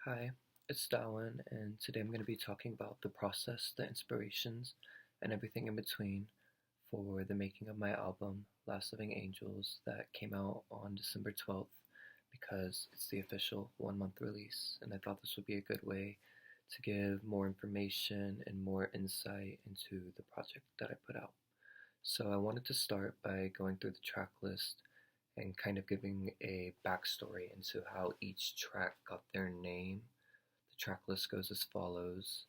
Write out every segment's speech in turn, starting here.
Hi, it's Darwin, and today I'm going to be talking about the process, the inspirations, and everything in between for the making of my album, Last Living Angels, that came out on December 12th because it's the official 1 month release, and I thought this would be a good way to give more information and more insight into the project that I put out. So I wanted to start by going through the track list and kind of giving a backstory into how each track got their name. The track list goes as follows.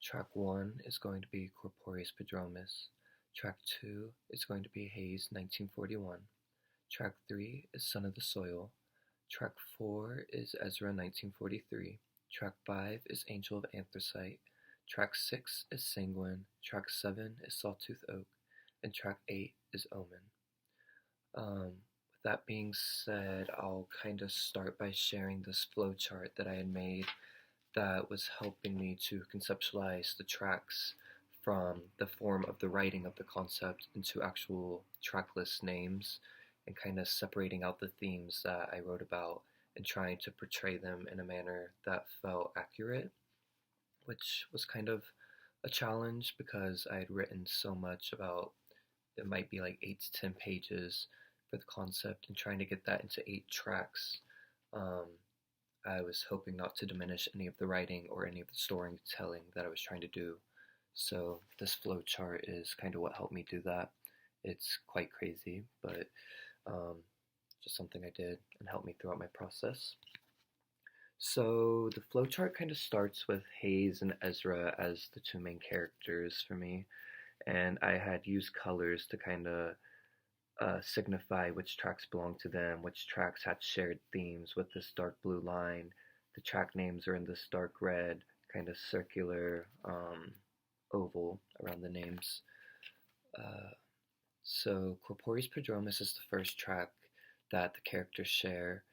Track 1 is going to be Corporeus Prodromus. Track 2 is going to be Haze 1941. Track 3 is Son of the Soil. Track 4 is Ezra 1943. Track 5 is Angel of Anthracite. Track 6 is Sanguine. Track 7 is Sawtooth Oak. And track 8 is Omen. With that being said, I'll kind of start by sharing this flowchart that I had made that was helping me to conceptualize the tracks from the form of the writing of the concept into actual track list names and kind of separating out the themes that I wrote about and trying to portray them in a manner that felt accurate, which was kind of a challenge because I had written so much about it might be like 8 to 10 pages for the concept, and trying to get that into 8 tracks. I was hoping not to diminish any of the writing or any of the storytelling that I was trying to do. So this flow chart is kind of what helped me do that. It's quite crazy, but just something I did and helped me throughout my process. So the flowchart kind of starts with Hayes and Ezra as the two main characters for me, and I had used colors to kind of signify which tracks belong to them, which tracks had shared themes with this dark blue line. The track names are in this dark red, kind of circular oval around the names. So Corporeus Prodromus is the first track that the characters share.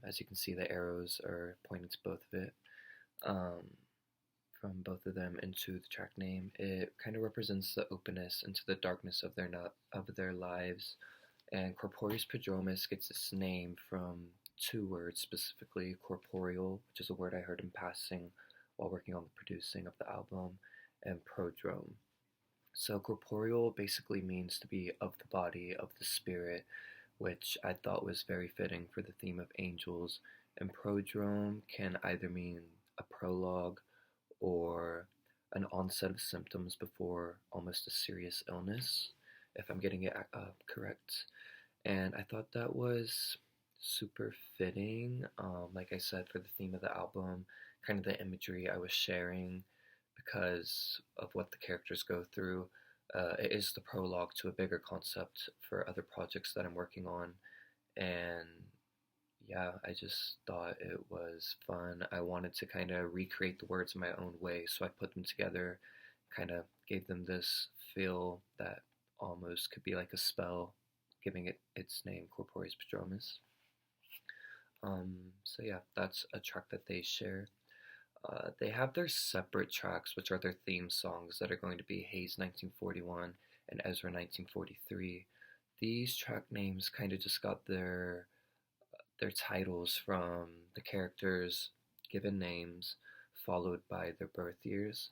As you can see, the arrows are pointing to both of it. From both of them into the track name. It kind of represents the openness into the darkness of their lives. And Corporeus Prodromus gets its name from 2 words specifically: corporeal, which is a word I heard in passing while working on the producing of the album, and prodrome. So corporeal basically means to be of the body, of the spirit, which I thought was very fitting for the theme of angels. And prodrome can either mean a prologue or an onset of symptoms before almost a serious illness, if I'm getting it correct. And I thought that was super fitting, like I said, for the theme of the album, kind of the imagery I was sharing because of what the characters go through. It is the prologue to a bigger concept for other projects that I'm working on, and yeah, I just thought it was fun. I wanted to kind of recreate the words in my own way, so I put them together, kind of gave them this feel that almost could be like a spell, giving it its name, Corporeus Prodromus. So yeah, that's a track that they share. They have their separate tracks, which are their theme songs that are going to be Haze 1941 and Ezra 1943. These track names kind of just got their titles from the characters' given names, followed by their birth years.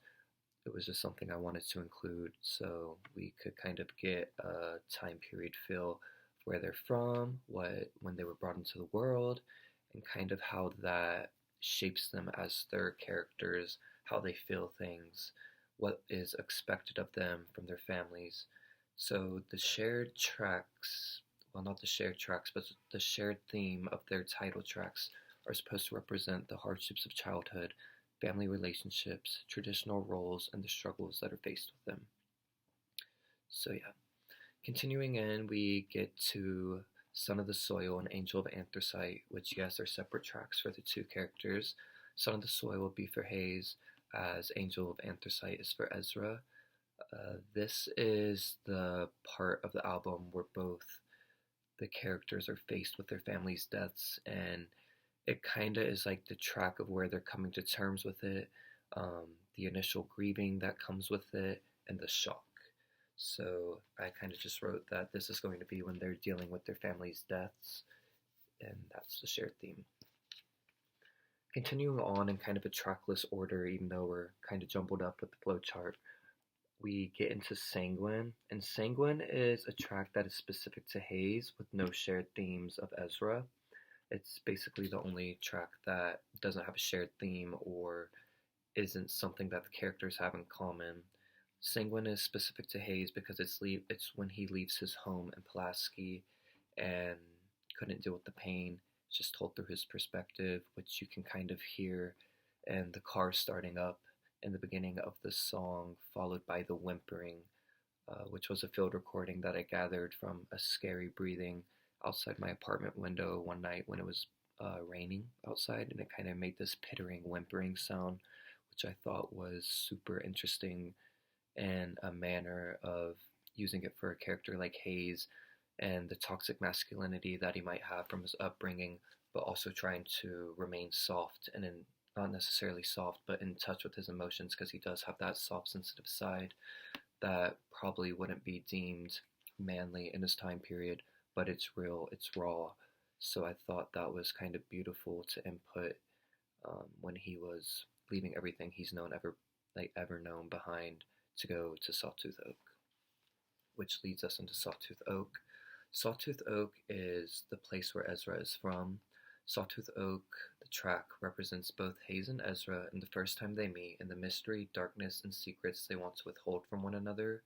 It was just something I wanted to include so we could kind of get a time period feel for where they're from, when they were brought into the world, and kind of how that shapes them as their characters, how they feel things, what is expected of them from their families. So the shared tracks, well, not the shared tracks, but the shared theme of their title tracks are supposed to represent the hardships of childhood, family relationships, traditional roles, and the struggles that are faced with them. So yeah, continuing in, we get to Son of the Soil and Angel of Anthracite, which yes, are separate tracks for the two characters. Son of the Soil will be for Hayes, as Angel of Anthracite is for Ezra. This is the part of the album where both the characters are faced with their family's deaths, and it kind of is like the track of where they're coming to terms with it, the initial grieving that comes with it, and the shock. So I kind of just wrote that this is going to be when they're dealing with their family's deaths, and that's the shared theme. Continuing on in kind of a tracklist order, even though we're kind of jumbled up with the flowchart, we get into Sanguine, and Sanguine is a track that is specific to Haze with no shared themes of Ezra. It's basically the only track that doesn't have a shared theme or isn't something that the characters have in common. Sanguine is specific to Haze because it's when he leaves his home in Pulaski and couldn't deal with the pain. It's just told through his perspective, which you can kind of hear in the car starting up in the beginning of the song, followed by the whimpering, which was a field recording that I gathered from a scary breathing outside my apartment window one night when it was raining outside, and it kind of made this pittering, whimpering sound, which I thought was super interesting and a manner of using it for a character like Hayes and the toxic masculinity that he might have from his upbringing, but also trying to remain soft and not necessarily soft, but in touch with his emotions because he does have that soft, sensitive side that probably wouldn't be deemed manly in his time period, but it's real, it's raw. So I thought that was kind of beautiful to input when he was leaving everything he's ever known behind to go to Sawtooth Oak, which leads us into Sawtooth Oak. Sawtooth Oak is the place where Ezra is from. Sawtooth Oak, the track, represents both Hayes and Ezra and the first time they meet and the mystery, darkness, and secrets they want to withhold from one another.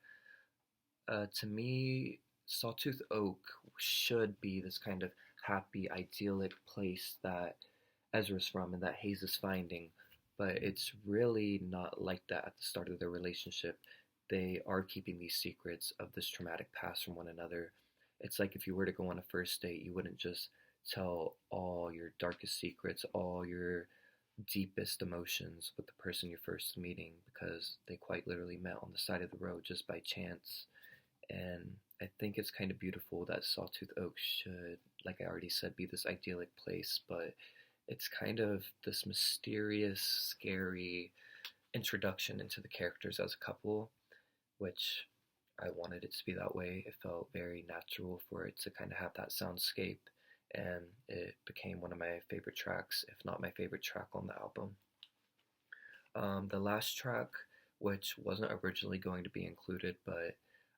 To me, Sawtooth Oak should be this kind of happy, idyllic place that Ezra's from and that Hayes is finding, but it's really not like that at the start of their relationship. They are keeping these secrets of this traumatic past from one another. It's like if you were to go on a first date, you wouldn't just tell all your darkest secrets, all your deepest emotions with the person you're first meeting because they quite literally met on the side of the road just by chance. And I think it's kind of beautiful that Sawtooth Oak should, like I already said, be this idyllic place, but it's kind of this mysterious, scary introduction into the characters as a couple, which I wanted it to be that way. It felt very natural for it to kind of have that soundscape, and it became one of my favorite tracks, if not my favorite track on the album. The last track, which wasn't originally going to be included, but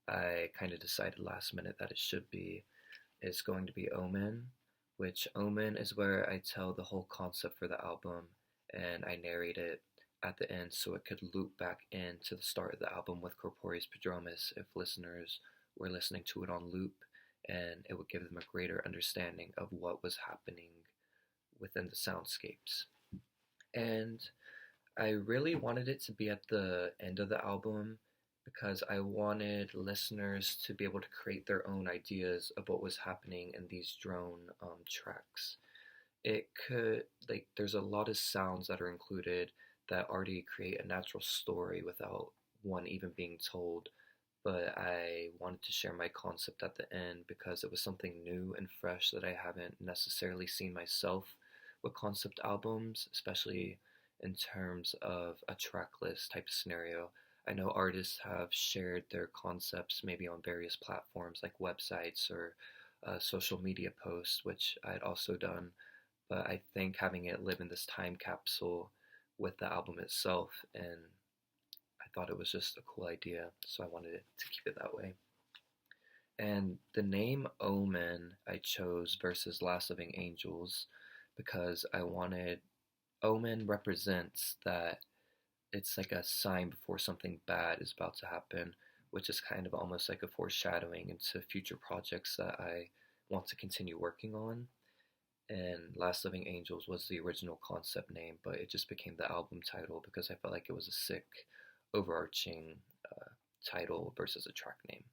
I kind of decided last minute that it should be, is going to be Omen, which Omen is where I tell the whole concept for the album and I narrate it at the end so it could loop back into the start of the album with Corporeus Prodromus if listeners were listening to it on loop, and it would give them a greater understanding of what was happening within the soundscapes. And I really wanted it to be at the end of the album because I wanted listeners to be able to create their own ideas of what was happening in these drone tracks. It could, there's a lot of sounds that are included that already create a natural story without one even being told, but I wanted to share my concept at the end because it was something new and fresh that I haven't necessarily seen myself with concept albums, especially in terms of a track list type of scenario. I know artists have shared their concepts maybe on various platforms like websites or social media posts, which I'd also done, but I think having it live in this time capsule with the album itself, and I thought it was just a cool idea, so I wanted it to keep it that way. And the name Omen I chose versus Last Living Angels because I wanted, Omen represents that it's like a sign before something bad is about to happen, which is kind of almost like a foreshadowing into future projects that I want to continue working on. And Last Living Angels was the original concept name, but it just became the album title because I felt like it was a sick, overarching title versus a track name.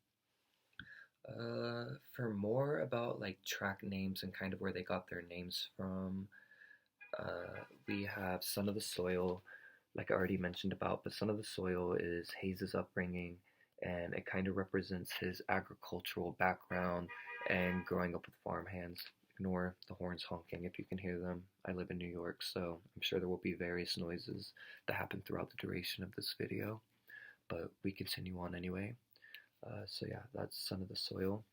For more about like track names and kind of where they got their names from, we have Son of the Soil, like I already mentioned about, but Son of the Soil is Hayes' upbringing, and it kind of represents his agricultural background and growing up with farmhands. Ignore the horns honking if you can hear them. I live in New York, so I'm sure there will be various noises that happen throughout the duration of this video, but we continue on anyway. So yeah, that's Son of the Soil.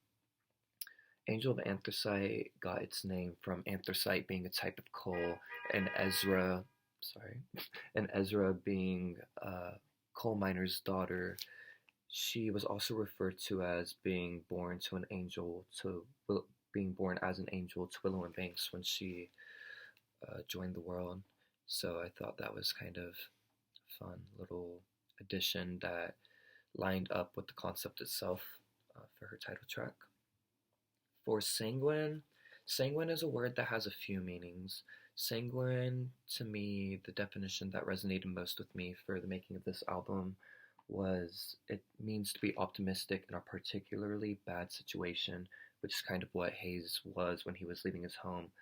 Angel of Anthracite got its name from anthracite being a type of coal, and sorry, and Ezra being a coal miner's daughter. She was also referred to as being born to an angel to being born as an angel to Willow and Banks when she joined the world. So I thought that was kind of a fun little addition that lined up with the concept itself for her title track. For sanguine, sanguine is a word that has a few meanings. Sanguine, to me, the definition that resonated most with me for the making of this album was it means to be optimistic in a particularly bad situation, which is kind of what Hayes was when he was leaving his home.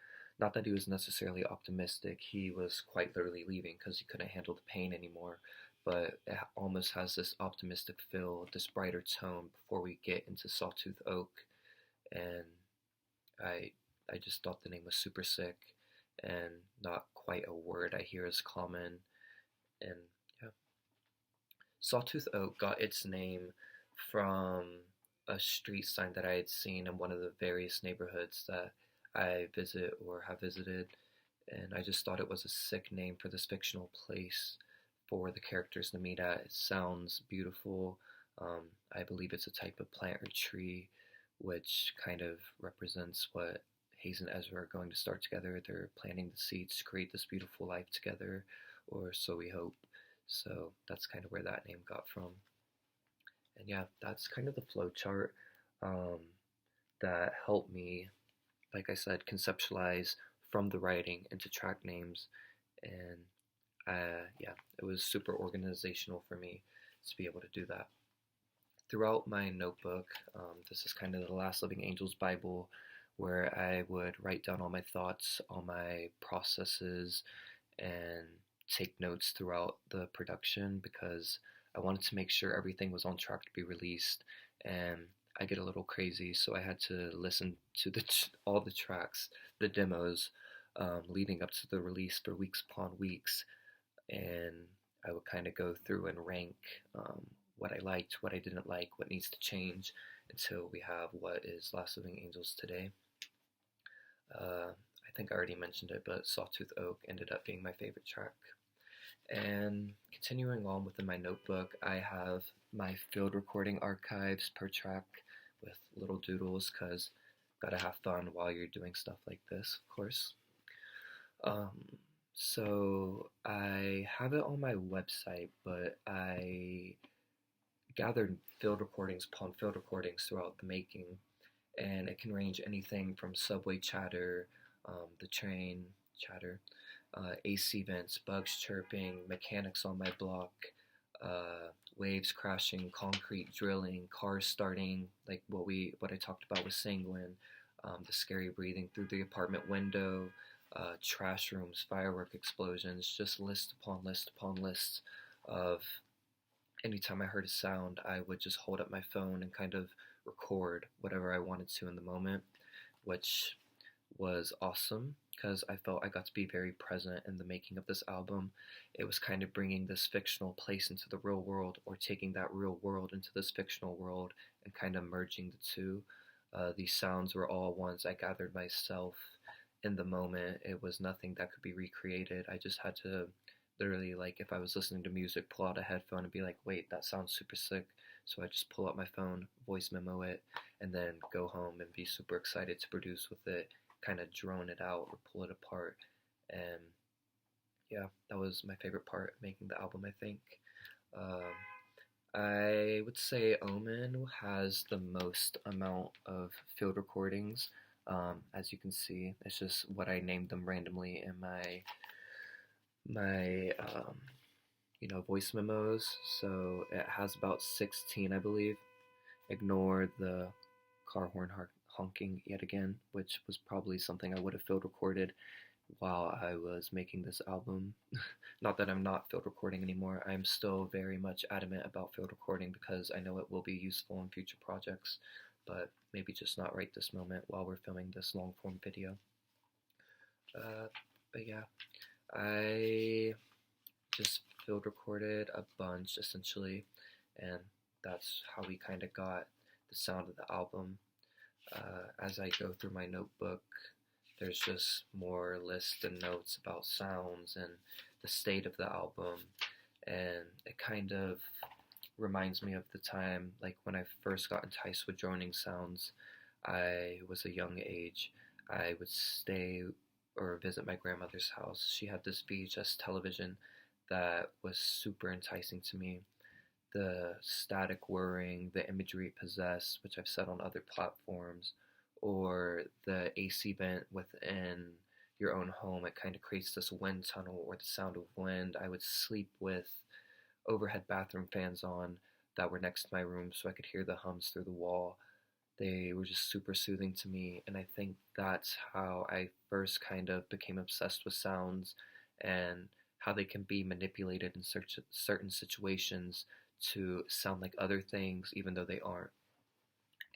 Not that he was necessarily optimistic, he was quite literally leaving because he couldn't handle the pain anymore, but it almost has this optimistic feel, this brighter tone before we get into Sawtooth Oak, and I I just thought the name was super sick and not quite a word I hear as common. And yeah, Sawtooth Oak got its name from a street sign that I had seen in one of the various neighborhoods that I visit or have visited, and I just thought it was a sick name for this fictional place for the characters to meet at. It sounds beautiful. I believe it's a type of plant or tree, which kind of represents what Hayes and Ezra are going to start together. They're planting the seeds to create this beautiful life together, or so we hope. So that's kind of where that name got from. And yeah, that's kind of the flow chart um, that helped me, like I said, conceptualize from the writing into track names. And yeah, it was super organizational for me to be able to do that. Throughout my notebook, this is kind of the Last Living Angels Bible, where I would write down all my thoughts, all my processes, and take notes throughout the production because I wanted to make sure everything was on track to be released. And I get a little crazy, so I had to listen to all the tracks, the demos, leading up to the release for weeks upon weeks, and I would kind of go through and rank what I liked, what I didn't like, what needs to change until we have what is Last Living Angels today. I think I already mentioned it, but Sawtooth Oak ended up being my favorite track. And continuing on within my notebook, I have my field recording archives per track with little doodles because gotta have fun while you're doing stuff like this, of course. So I have it on my website, but I gathered field recordings upon field recordings throughout the making, and it can range anything from subway chatter, the train chatter, AC vents, bugs chirping, mechanics on my block, waves crashing, concrete drilling, cars starting, like what I talked about with Sanguine, the scary breathing through the apartment window, trash rooms, firework explosions, just list upon list upon list of anytime I heard a sound, I would just hold up my phone and kind of record whatever I wanted to in the moment, which was awesome because I felt I got to be very present in the making of this album. It was kind of bringing this fictional place into the real world or taking that real world into this fictional world and kind of merging the two. These sounds were all ones I gathered myself in the moment. It was nothing that could be recreated. I just had to literally, like, if I was listening to music, pull out a headphone and be like, wait, that sounds super sick. So I just pull out my phone, voice memo it, and then go home and be super excited to produce with it, kind of drone it out or pull it apart. And yeah, that was my favorite part, making the album, I think. I would say Omen has the most amount of field recordings. As you can see, it's just what I named them randomly in my voice memos. So it has about 16, I believe. Ignore the car horn honking yet again, which was probably something I would have field recorded while I was making this album. Not that I'm not field recording anymore. I'm still very much adamant about field recording because I know it will be useful in future projects, but maybe just not right this moment while we're filming this long form video. But yeah, I just field recorded a bunch essentially, and that's how we kind of got the sound of the album. As I go through my notebook, there's just more lists and notes about sounds and the state of the album, and it kind of reminds me of the time like when I first got enticed with droning sounds. I was a young age. I would stay or visit my grandmother's house. She had this VHS television that was super enticing to me. The static whirring, the imagery it possessed, which I've said on other platforms, or the AC vent within your own home. It kind of creates this wind tunnel or the sound of wind. I would sleep with overhead bathroom fans on that were next to my room so I could hear the hums through the wall. They were just super soothing to me, and I think that's how I first kind of became obsessed with sounds and how they can be manipulated in certain situations to sound like other things even though they aren't.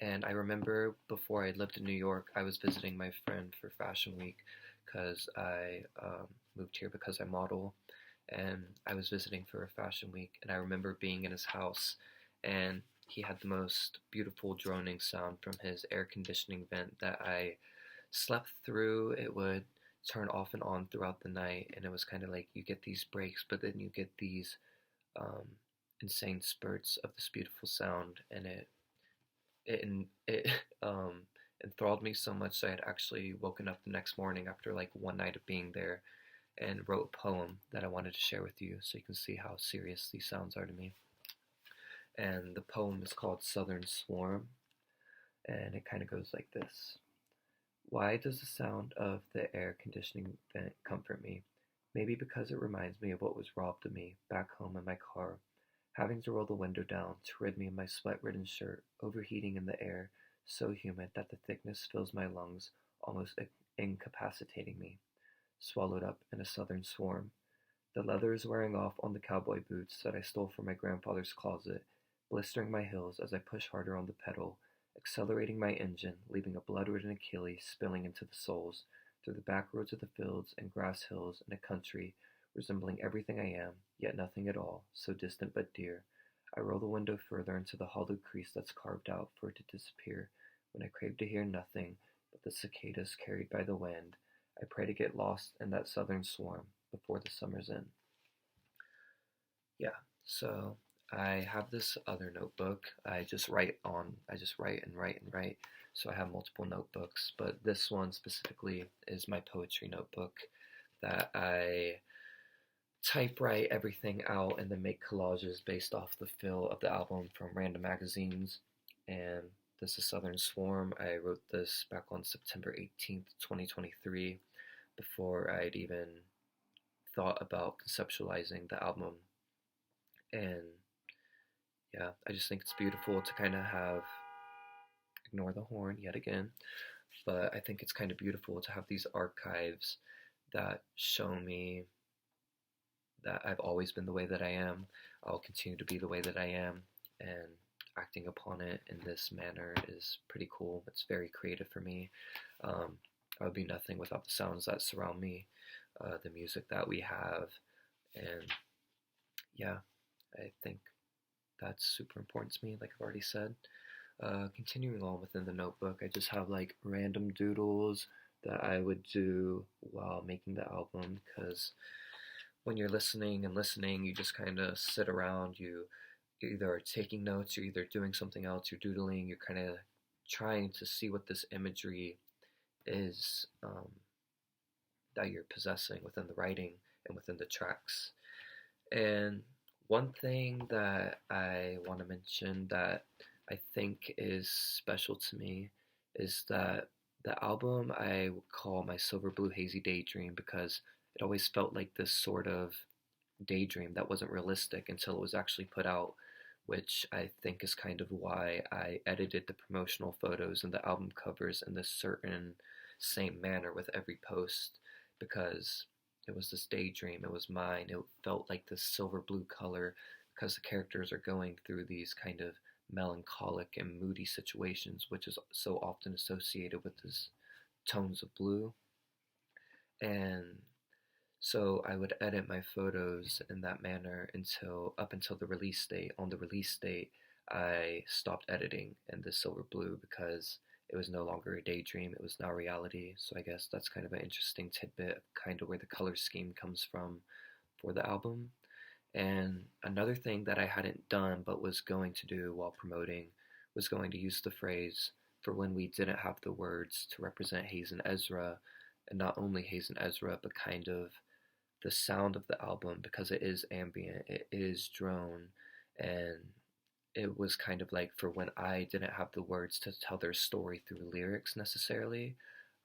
And I remember before I lived in New York, I was visiting my friend for Fashion Week because I moved here because I model, and I was visiting for a Fashion Week, and I remember being in his house, and he had the most beautiful droning sound from his air conditioning vent that I slept through. It would turn off and on throughout the night, and it was kind of like you get these breaks, but then you get these um, insane spurts of this beautiful sound, and it enthralled me so much that I had actually woken up the next morning after like one night of being there and wrote a poem that I wanted to share with you so you can see how serious these sounds are to me. And the poem is called Southern Swarm, and it kind of goes like this. Why does the sound of the air conditioning vent comfort me? Maybe because it reminds me of what was robbed of me back home in my car, having to roll the window down to rid me of my sweat-ridden shirt, overheating in the air, so humid that the thickness fills my lungs, almost incapacitating me, swallowed up in a southern swarm. The leather is wearing off on the cowboy boots that I stole from my grandfather's closet, blistering my heels as I push harder on the pedal, accelerating my engine, leaving a blood-ridden Achilles spilling into the soles, through the back roads of the fields and grass hills in a country resembling everything I am, yet nothing at all, so distant but dear. I roll the window further into the hollowed crease that's carved out for it to disappear, when I crave to hear nothing but the cicadas carried by the wind. I pray to get lost in that southern swarm before the summer's in. Yeah, so I have this other notebook. I just write and write and write. So I have multiple notebooks, but this one specifically is my poetry notebook that I typewrite everything out and then make collages based off the feel of the album from random magazines. And this is Southern Swarm. I wrote this back on September 18th, 2023, before I'd even thought about conceptualizing the album. And yeah, I just think it's beautiful to kind of have, ignore the horn yet again, but I think it's kind of beautiful to have these archives that show me that I've always been the way that I am. I'll continue to be the way that I am, and acting upon it in this manner is pretty cool. It's very creative for me. I would be nothing without the sounds that surround me, the music that we have, and yeah, I think that's super important to me, like I've already said. Continuing on within the notebook, I just have like random doodles that I would do while making the album, because when you're listening and listening, you just kind of sit around, you either are taking notes, you're either doing something else, you're doodling, you're kind of trying to see what this imagery is that you're possessing within the writing and within the tracks. And one thing that I want to mention that I think is special to me is that the album I would call my Silver Blue Hazy Daydream, because it always felt like this sort of daydream that wasn't realistic until it was actually put out, which I think is kind of why I edited the promotional photos and the album covers in this certain same manner with every post, because it was this daydream, it was mine, it felt like this silver blue color because the characters are going through these kind of melancholic and moody situations, which is so often associated with these tones of blue. And so I would edit my photos in that manner up until the release date. On the release date, I stopped editing in the silver blue because It was no longer a daydream, it was now reality. So I guess that's kind of an interesting tidbit, kind of where the color scheme comes from for the album. And another thing that I hadn't done but was going to do while promoting was going to use the phrase for when we didn't have the words to represent Hayes and Ezra, and not only Hayes and Ezra, but kind of the sound of the album, because it is ambient, it is drone, and it was kind of like for when I didn't have the words to tell their story through lyrics necessarily.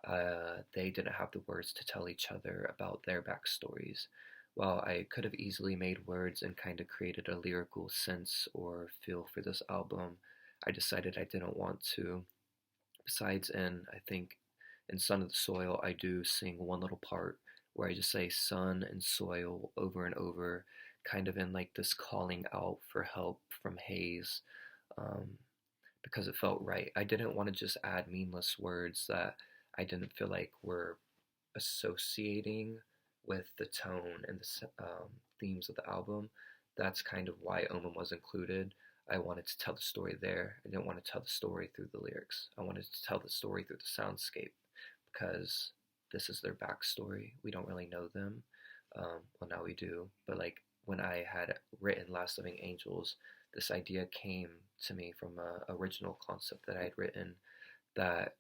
They didn't have the words to tell each other about their backstories. While I could have easily made words and kind of created a lyrical sense or feel for this album, I decided I didn't want to. Besides, I think in Son of the Soil, I do sing one little part where I just say sun and soil over and over, kind of in like this calling out for help from Hayes, um, because it felt right. I didn't want to just add meaningless words that I didn't feel like were associating with the tone and the themes of the album. That's kind of why Omen was included. I wanted to tell the story there. I didn't want to tell the story through the lyrics. I wanted to tell the story through the soundscape, because this is their backstory. We don't really know them. Well, now we do. But like when I had written Last Living Angels, this idea came to me from an original concept that I had written that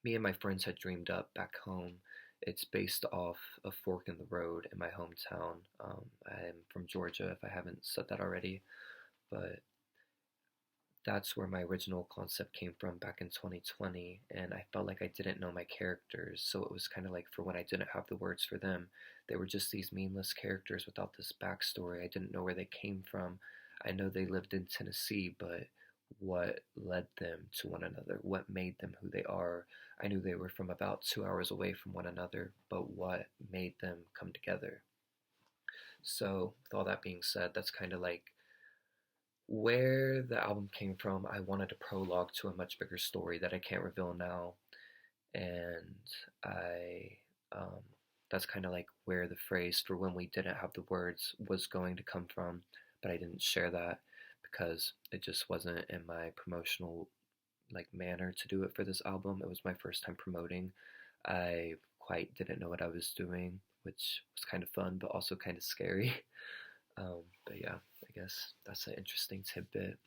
me and my friends had dreamed up back home. It's based off a fork in the road in my hometown. I'm from Georgia, if I haven't said that already, but that's where my original concept came from back in 2020, and I felt like I didn't know my characters, so it was kind of like for when I didn't have the words for them, they were just these meaningless characters without this backstory. I didn't know where they came from. I know they lived in Tennessee, but what led them to one another? What made them who they are? I knew they were from about 2 hours away from one another, but what made them come together? So, with all that being said, that's kind of like where the album came from. I wanted a prologue to a much bigger story that I can't reveal now, and I that's kind of like where the phrase for when we didn't have the words was going to come from, but I didn't share that because it just wasn't in my promotional like manner to do it for this album. It was my first time promoting. I quite didn't know what I was doing, which was kind of fun but also kind of scary. But yeah, I guess that's an interesting tidbit.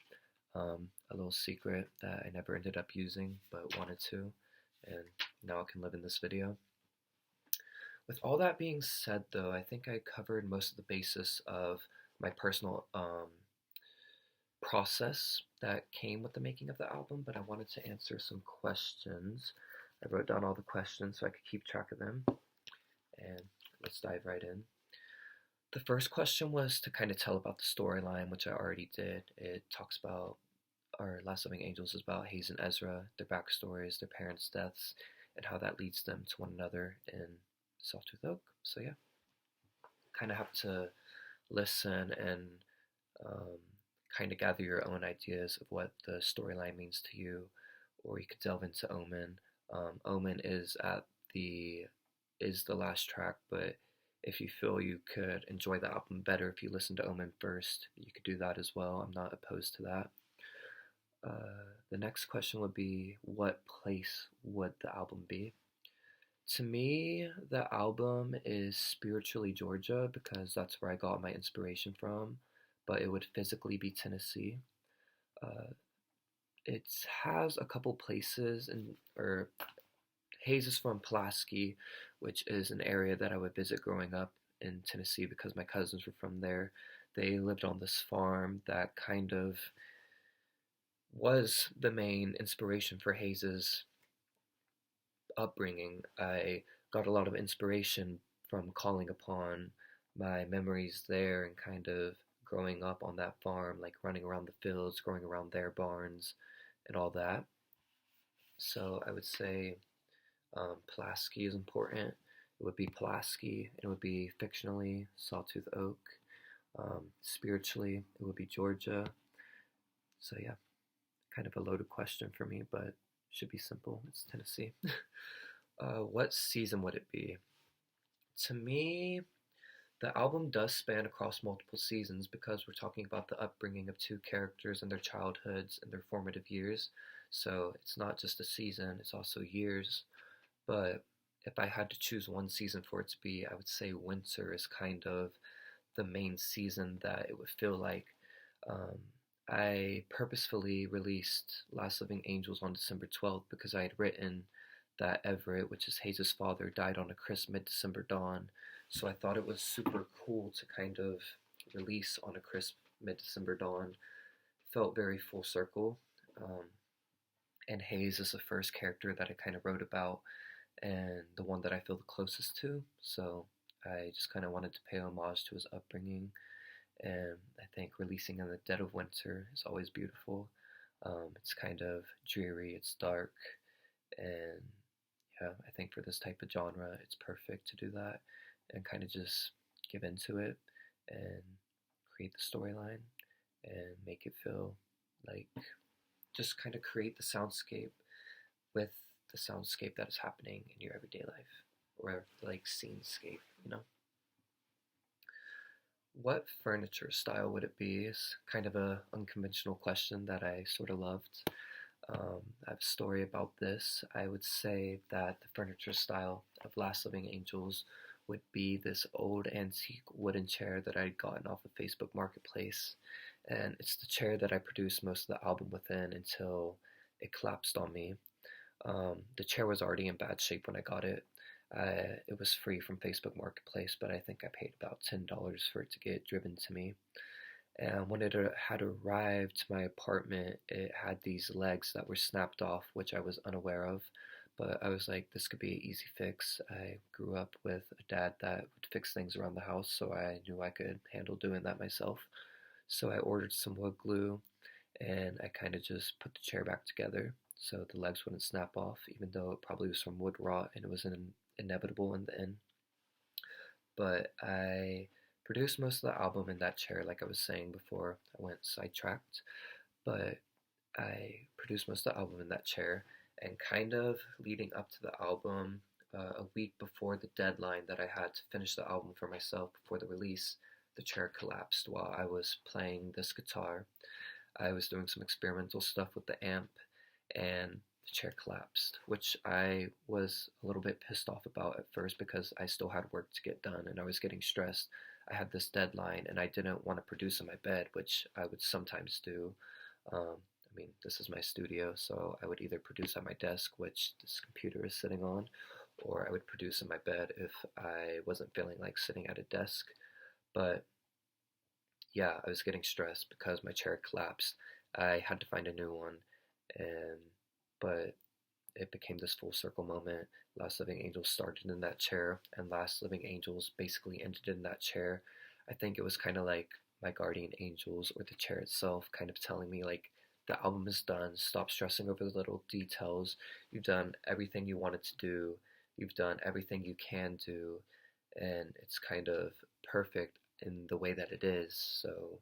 A little secret that I never ended up using but wanted to, and now it can live in this video. With all that being said, though, I think I covered most of the basis of my personal process that came with the making of the album, but I wanted to answer some questions. I wrote down all the questions so I could keep track of them, and let's dive right in. The first question was to kind of tell about the storyline, which I already did. It talks about, our Last Living Angels is about Hayes and Ezra, their backstories, their parents' deaths, and how that leads them to one another in Sawtooth Oak. So yeah, kind of have to listen and kind of gather your own ideas of what the storyline means to you, or you could delve into Omen. Omen is the last track, but if you feel you could enjoy the album better if you listen to Omen first, you could do that as well. I'm not opposed to that. The next question would be, what place would the album be? To me, the album is spiritually Georgia because that's where I got my inspiration from, but it would physically be Tennessee. It has a couple places, or Hayes is from Pulaski, which is an area that I would visit growing up in Tennessee because my cousins were from there. They lived on this farm that kind of was the main inspiration for Hayes's upbringing. I got a lot of inspiration from calling upon my memories there and kind of growing up on that farm, like running around the fields, growing around their barns, and all that. So I would say Pulaski is important. It would be Pulaski. It would be fictionally Sawtooth Oak. Spiritually, it would be Georgia. So yeah, kind of a loaded question for me, but should be simple. It's Tennessee. What season would it be? To me, The album does span across multiple seasons because we're talking about the upbringing of two characters and their childhoods and their formative years. So it's not just a season, it's also years. But if I had to choose one season for it to be, I would say winter is kind of the main season that it would feel like. Um, I purposefully released Last Living Angels on December 12th because I had written that Everett, which is Hayes' father, died on a crisp mid-December dawn. So I thought it was super cool to kind of release on a crisp mid-December dawn. Felt very full circle. Um, and Hayes is the first character that I kind of wrote about and the one that I feel the closest to. So I just kind of wanted to pay homage to his upbringing. And I think releasing in the dead of winter is always beautiful. It's kind of dreary, it's dark, and yeah, I think for this type of genre, it's perfect to do that and kind of just give into it and create the storyline and make it feel like just kind of create the soundscape with the soundscape that is happening in your everyday life or like scenescape, you know? What furniture style would it be? Is kind of a unconventional question that I sort of loved. I have a story about this. I would say that the furniture style of Last Living Angels would be this old antique wooden chair that I'd gotten off of Facebook Marketplace. And it's the chair that I produced most of the album within until it collapsed on me. The chair was already in bad shape when I got it. It was free from Facebook Marketplace, but I think I paid about $10 for it to get driven to me. And when it had arrived to my apartment, it had these legs that were snapped off, which I was unaware of. But I was like, this could be an easy fix. I grew up with a dad that would fix things around the house, so I knew I could handle doing that myself. So I ordered some wood glue, and I kind of just put the chair back together so the legs wouldn't snap off, even though it probably was from wood rot and it was inevitable in the end. But I produced most of the album in that chair, like I was saying before I went sidetracked. But I produced most of the album in that chair, and kind of leading up to the album, a week before the deadline that I had to finish the album for myself before the release, the chair collapsed while I was playing this guitar. I was doing some experimental stuff with the amp, and the chair collapsed, which I was a little bit pissed off about at first because I still had work to get done and I was getting stressed. I had this deadline and I didn't want to produce in my bed, which I would sometimes do. I mean, this is my studio, so I would either produce at my desk, which this computer is sitting on, or I would produce in my bed if I wasn't feeling like sitting at a desk. But yeah, I was getting stressed because my chair collapsed. I had to find a new one, and but it became this full circle moment. Last Living Angels started in that chair, and Last Living Angels basically ended in that chair. I think it was kind of like my guardian angels or the chair itself kind of telling me like the album is done, stop stressing over the little details. You've done everything you wanted to do, you've done everything you can do, and it's kind of perfect in the way that it is. So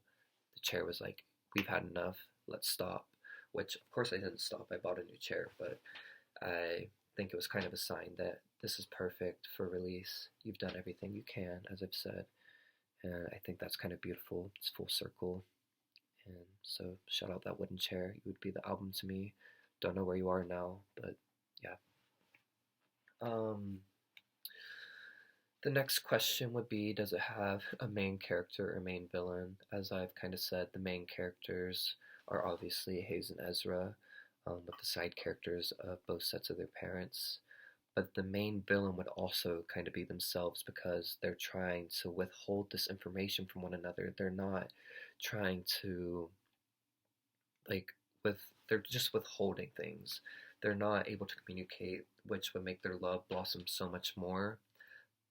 the chair was like, we've had enough, let's stop. Which of course I didn't stop, I bought a new chair, but I think it was kind of a sign that this is perfect for release. You've done everything you can, as I've said, and I think that's kind of beautiful. It's full circle. And so shout out that wooden chair. You would be the album to me. Don't know where you are now, but yeah. The next question would be, does it have a main character or main villain? As I've kind of said, the main characters are obviously Hayes and Ezra, with the side characters of both sets of their parents. But the main villain would also kind of be themselves because they're trying to withhold this information from one another. They're not trying to, like, they're just withholding things. They're not able to communicate, which would make their love blossom so much more.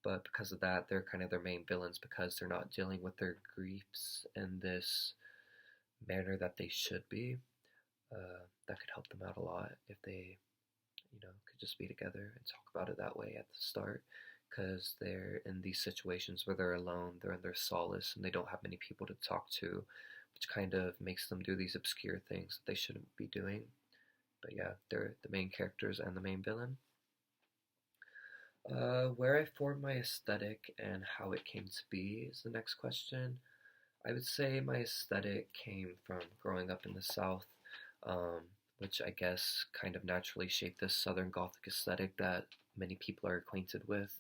But because of that, they're kind of their main villains because they're not dealing with their griefs in this manner that they should be. That could help them out a lot if they, could just be together and talk about it that way at the start, because they're in these situations where they're alone, they're in their solace, and they don't have many people to talk to, which kind of makes them do these obscure things that they shouldn't be doing. But yeah, they're the main characters and the main villain. Where I formed my aesthetic and how it came to be is the next question. I would say my aesthetic came from growing up in the South, um, which I guess kind of naturally shaped this Southern Gothic aesthetic that many people are acquainted with.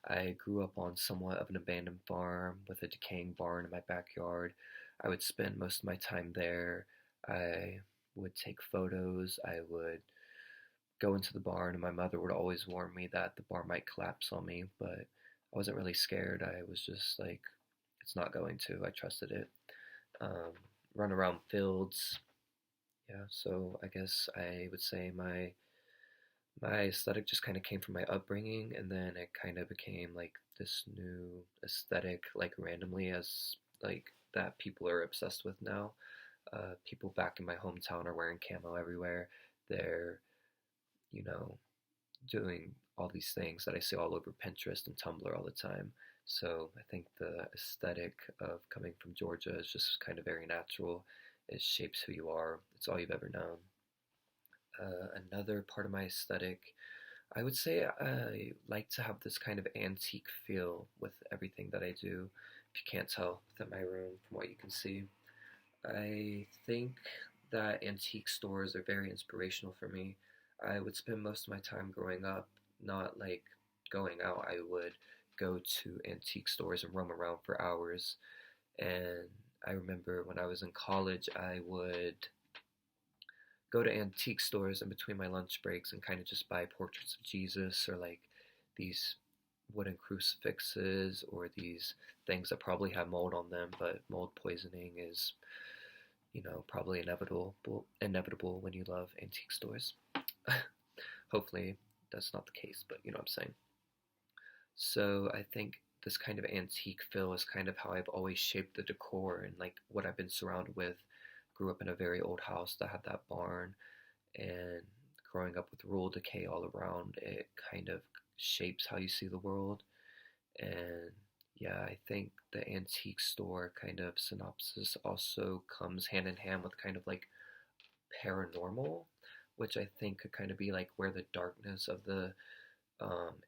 I grew up on somewhat of an abandoned farm with a decaying barn in my backyard. I would spend most of my time there. I would take photos. I would go into the barn, and my mother would always warn me that the barn might collapse on me, but I wasn't really scared. I was just like, it's not going to. I trusted it. Um, Run around fields. Yeah, so I guess I would say my aesthetic just kind of came from my upbringing, and then it kind of became like this new aesthetic, like randomly, as like that people are obsessed with now. People back in my hometown are wearing camo everywhere. They're, you know, doing all these things that I see all over Pinterest and Tumblr all the time. So I think the aesthetic of coming from Georgia is just kind of very natural. It shapes who you are. It's all you've ever known. Another part of my aesthetic, I would say I like to have this kind of antique feel with everything that I do. If you can't tell within my room from what you can see, I think that antique stores are very inspirational for me. I would spend most of my time growing up not like going out. I would go to antique stores and roam around for hours. And I remember when I was in college, I would go to antique stores in between my lunch breaks and kind of just buy portraits of Jesus or like these wooden crucifixes or these things that probably have mold on them, but mold poisoning is, probably inevitable when you love antique stores. Hopefully that's not the case, but you know what I'm saying. So I think this kind of antique feel is kind of how I've always shaped the decor and like what I've been surrounded with. Grew up in a very old house that had that barn, and growing up with rural decay all around, it kind of shapes how you see the world. And yeah, I think the antique store kind of synopsis also comes hand in hand with kind of like paranormal, which I think could kind of be like where the darkness of the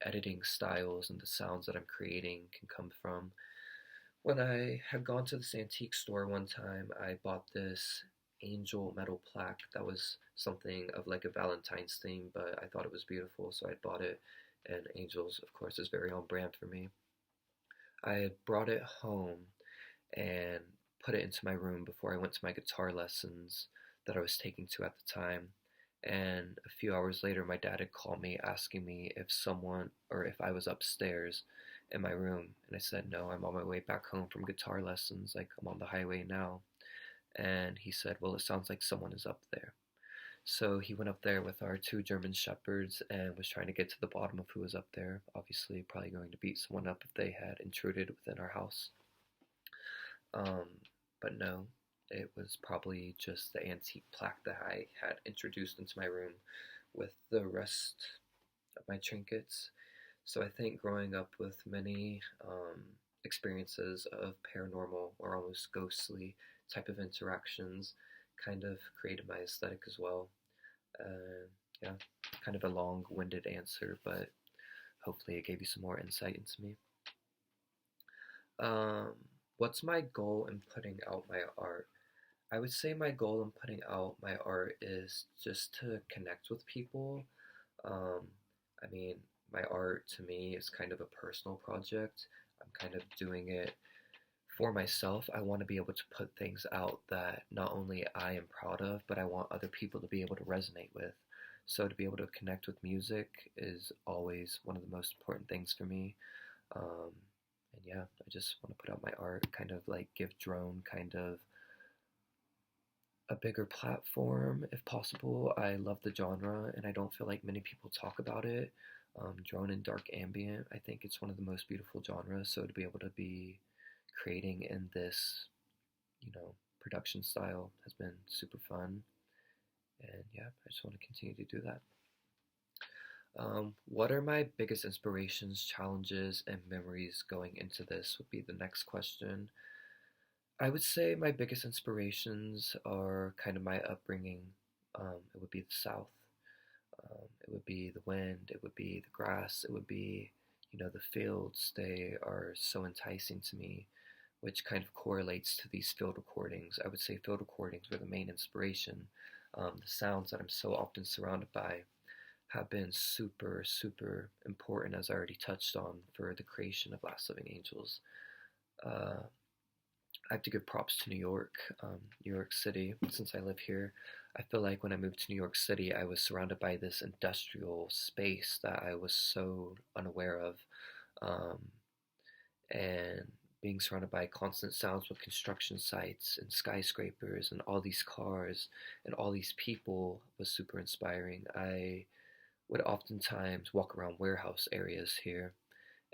editing styles and the sounds that I'm creating can come from. When I had gone to this antique store one time, I bought this angel metal plaque that was something of like a Valentine's theme, but I thought it was beautiful, so I bought it. And angels, of course, is very on brand for me. I had brought it home and put it into my room before I went to my guitar lessons that I was taking to at the time. And a few hours later, my dad had called me asking me if someone or if I was upstairs in my room. And I said, no, I'm on my way back home from guitar lessons. Like, I'm on the highway now. And he said, well, it sounds like someone is up there. So he went up there with our two German shepherds and was trying to get to the bottom of who was up there. Obviously, probably going to beat someone up if they had intruded within our house. Um, but no, it was probably just the antique plaque that I had introduced into my room with the rest of my trinkets. So I think growing up with many experiences of paranormal or almost ghostly type of interactions kind of created my aesthetic as well. Yeah, kind of a long-winded answer, but hopefully it gave you some more insight into me. Um, what's my goal in putting out my art? I would say my goal in putting out my art is just to connect with people. Um, I mean, my art to me is kind of a personal project. I'm kind of doing it for myself. I want to be able to put things out that not only I am proud of, but I want other people to be able to resonate with. So to be able to connect with music is always one of the most important things for me. Um, and yeah, I just want to put out my art, kind of like give drone kind of a bigger platform if possible. I love the genre and I don't feel like many people talk about it. Drone and dark ambient, I think it's one of the most beautiful genres. So to be able to be creating in this, production style has been super fun. And yeah, I just want to continue to do that. What are my biggest inspirations, challenges, and memories going into this would be the next question. I would say my biggest inspirations are kind of my upbringing. It would be the South. It would be the wind. It would be the grass. It would be the fields, they are so enticing to me, which kind of correlates to these field recordings. I would say field recordings were the main inspiration. The sounds that I'm so often surrounded by have been super, super important, as I already touched on, for the creation of Last Living Angels. Uh, I have to give props to New York, New York City, since I live here. I feel like when I moved to New York City, I was surrounded by this industrial space that I was so unaware of. Um, and being surrounded by constant sounds with construction sites and skyscrapers and all these cars and all these people was super inspiring. I would oftentimes walk around warehouse areas here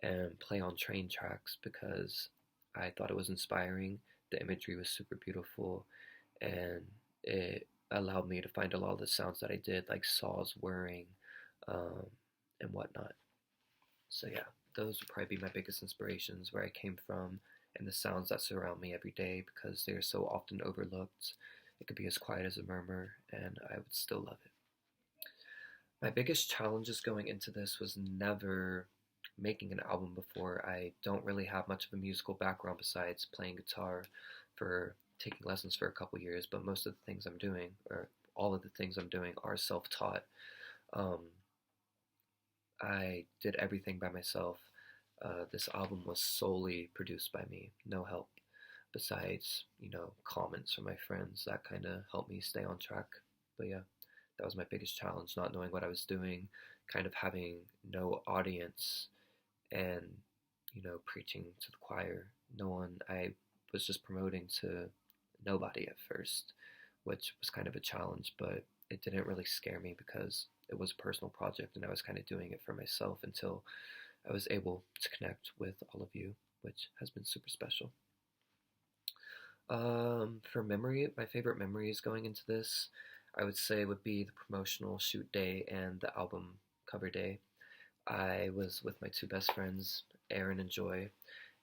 and play on train tracks because I thought it was inspiring. The imagery was super beautiful, and it allowed me to find a lot of the sounds that I did, like saws whirring um, and whatnot. So, yeah, those would probably be my biggest inspirations, where I came from, and the sounds that surround me every day because they're so often overlooked. It could be as quiet as a murmur, and I would still love it. My biggest challenges going into this was never making an album before. I don't really have much of a musical background besides playing guitar for taking lessons for a couple years, but most of the things I'm doing, or all of the things I'm doing, are self-taught. Um, I did everything by myself. This album was solely produced by me, no help besides, comments from my friends that kind of helped me stay on track. But yeah, that was my biggest challenge, not knowing what I was doing, kind of having no audience, and, preaching to the choir. No one, I was just promoting to nobody at first, which was kind of a challenge, but it didn't really scare me because it was a personal project and I was kind of doing it for myself until I was able to connect with all of you, which has been super special. For memory, my favorite memories going into this, I would say, would be the promotional shoot day and the album cover day. I was with my two best friends, Aaron and Joy,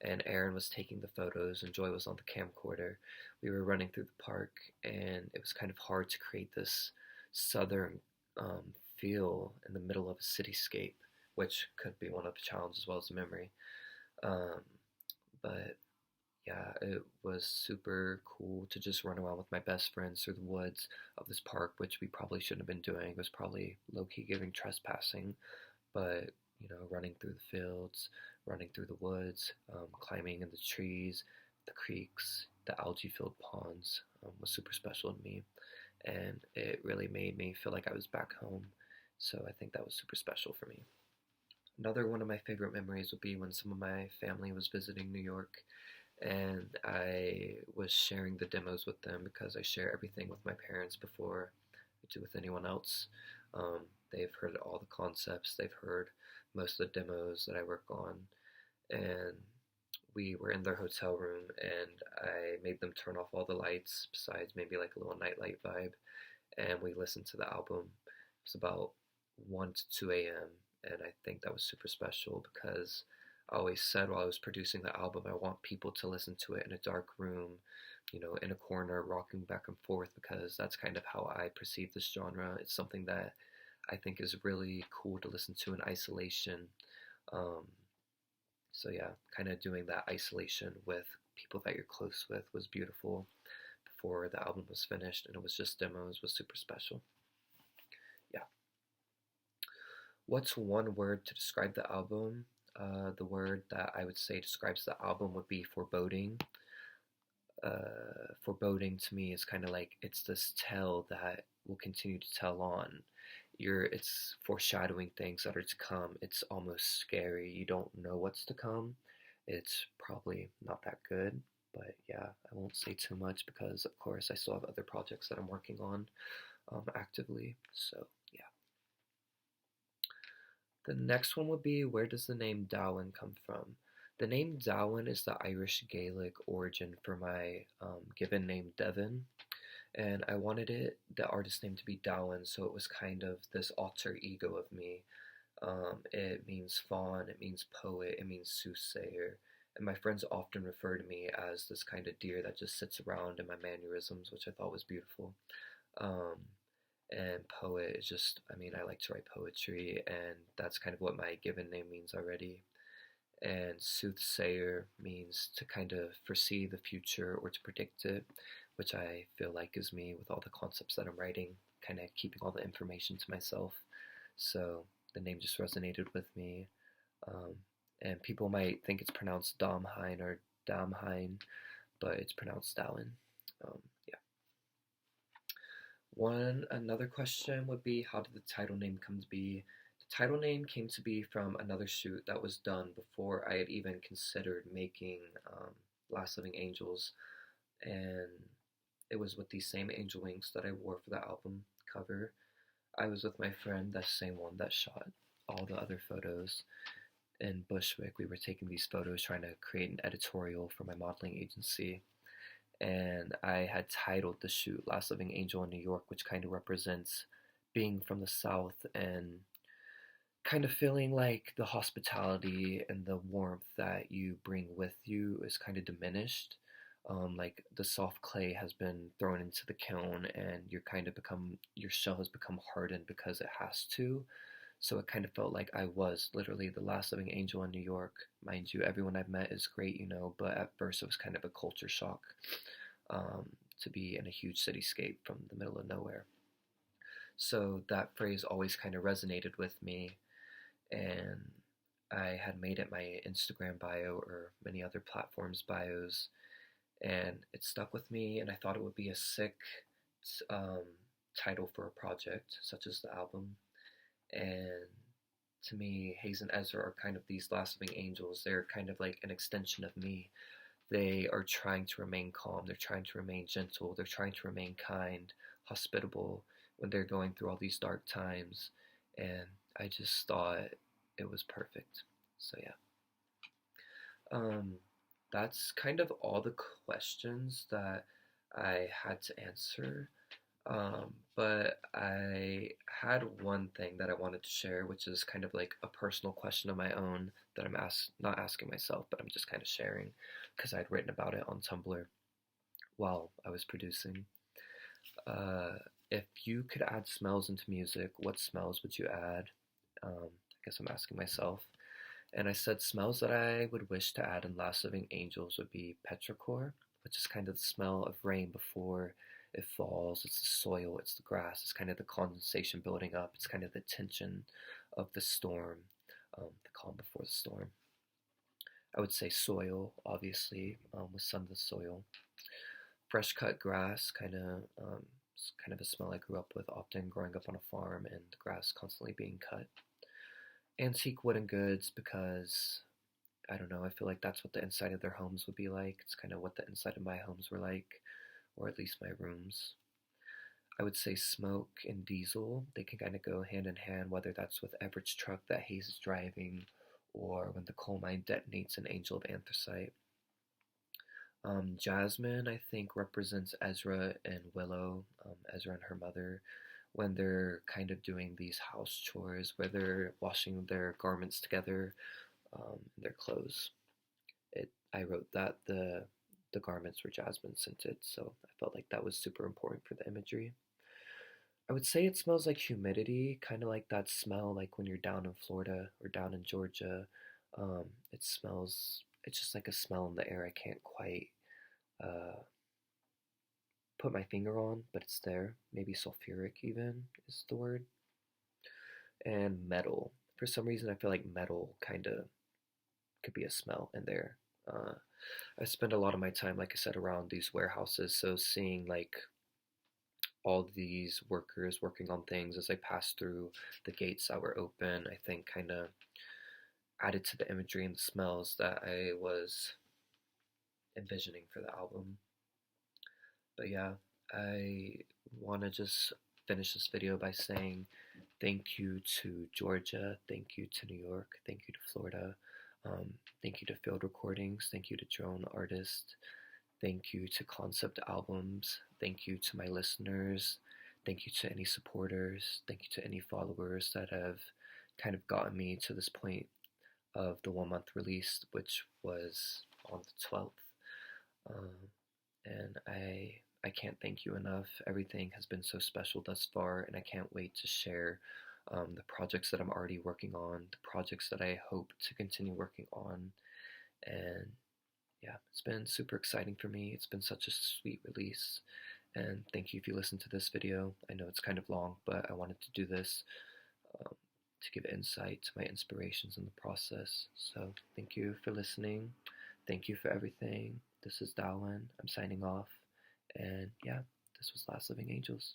and Aaron was taking the photos and Joy was on the camcorder. We were running through the park, and it was kind of hard to create this southern feel in the middle of a cityscape, which could be one of the challenges as well as the memory. Um, but yeah, it was super cool to just run around with my best friends through the woods of this park, which we probably shouldn't have been doing. It was probably low-key giving trespassing, but running through the fields, running through the woods, climbing in the trees, the creeks, the algae-filled ponds was super special to me, and it really made me feel like I was back home. So I think that was super special for me. Another one of my favorite memories would be when some of my family was visiting New York and I was sharing the demos with them because I share everything with my parents before I do with anyone else. Um, they've heard all the concepts, they've heard most of the demos that I work on, and we were in their hotel room and I made them turn off all the lights besides maybe like a little nightlight vibe, and we listened to the album. It was about 1 to 2 a.m. and I think that was super special because I always said while I was producing the album, I want people to listen to it in a dark room, in a corner, rocking back and forth, because that's kind of how I perceive this genre. It's something that I think is really cool to listen to in isolation. Um, so yeah, kind of doing that isolation with people that you're close with was beautiful before the album was finished, and it was just demos, was super special. Yeah. What's one word to describe the album? The word that I would say describes the album would be foreboding. Foreboding to me is kind of like it's this tell that will continue to tell on. It's foreshadowing things that are to come. It's almost scary. You don't know what's to come. It's probably not that good, but yeah, I won't say too much because, of course, I still have other projects that I'm working on actively. So yeah. The next one would be, where does the name Damháin come from? The name Damháin is the Irish Gaelic origin for my given name Devon, and I wanted the artist name to be Damháin, so it was kind of this alter ego of me. It means fawn, it means poet, it means soothsayer, and my friends often refer to me as this kind of deer that just sits around in my mannerisms, which I thought was beautiful. Um, and poet is just, I mean, I like to write poetry, and that's kind of what my given name means already. and soothsayer means to kind of foresee the future or to predict it, which I feel like is me with all the concepts that I'm writing, kind of keeping all the information to myself. So the name just resonated with me. Um, and people might think it's pronounced Damháin or Damháin, but it's pronounced Damháin. Yeah. Another question would be, how did the title name come to be? The title name came to be from another shoot that was done before I had even considered making Last Living Angels, and it was with these same angel wings that I wore for the album cover. I was with my friend, that same one that shot all the other photos in Bushwick. We were taking these photos trying to create an editorial for my modeling agency, and I had titled the shoot Last Living Angel in New York, which kind of represents being from the South and kind of feeling like the hospitality and the warmth that you bring with you is kind of diminished. Like the soft clay has been thrown into the kiln and your shell has become hardened because it has to. So it kind of felt like I was literally the last living angel in New York. Mind you, everyone I've met is great, but at first it was kind of a culture shock um, to be in a huge cityscape from the middle of nowhere. So that phrase always kind of resonated with me, and I had made it my Instagram bio or many other platforms' bios, and it stuck with me, and I thought it would be a sick um, title for a project such as the album. And to me, Hayes and Ezra are kind of these last living angels. They're kind of like an extension of me. They are trying to remain calm. They're trying to remain gentle. They're trying to remain kind, hospitable when they're going through all these dark times. And I just thought it was perfect. So yeah. That's kind of all the questions that I had to answer. But I had one thing that I wanted to share, which is kind of like a personal question of my own that I'm not asking myself, but I'm just kind of sharing because I'd written about it on Tumblr while I was producing. If you could add smells into music, what smells would you add? I guess I'm asking myself. And I said smells that I would wish to add in Last Living Angels would be petrichor, which is kind of the smell of rain before it falls. It's the soil, it's the grass, it's kind of the condensation building up, it's kind of the tension of the storm, the calm before the storm. I would say soil, obviously, with some of the soil. Fresh cut grass, kind of a smell I grew up with, often growing up on a farm and the grass constantly being cut. Antique wooden goods, because I don't know, I feel like that's what the inside of their homes would be like. It's kind of what the inside of my homes were like, or at least my rooms. I would say smoke and diesel, they can kind of go hand in hand, whether that's with Everett's truck that Hayes is driving, or when the coal mine detonates an angel of anthracite. Jasmine, I think, represents Ezra and Willow, Ezra and her mother, when they're kind of doing these house chores, where they're washing their garments together, their clothes. I wrote that the garments were jasmine scented, so I felt like that was super important for the imagery. I would say it smells like humidity, kind of like that smell like when you're down in Florida or down in Georgia. It's just like a smell in the air I can't quite uh, put my finger on, but it's there. Maybe sulfuric even is the word. And metal. For some reason, I feel like metal kind of could be a smell in there. I spend a lot of my time, like I said, around these warehouses, so seeing like all these workers working on things as I passed through the gates that were open, I think kind of added to the imagery and the smells that I was envisioning for the album. But yeah, I want to just finish this video by saying thank you to Georgia, thank you to New York, thank you to Florida, thank you to Field Recordings, thank you to Drone Artist, thank you to Concept Albums, thank you to my listeners, thank you to any supporters, thank you to any followers that have kind of gotten me to this point of the 1 month release, which was on the 12th. And I can't thank you enough. Everything has been so special thus far, and I can't wait to share the projects that I'm already working on, the projects that I hope to continue working on. And yeah, it's been super exciting for me. It's been such a sweet release. And thank you if you listened to this video. I know it's kind of long, but I wanted to do this to give insight to my inspirations in the process. So thank you for listening. Thank you for everything. This is Damháin. I'm signing off. And yeah, this was Last Living Angels.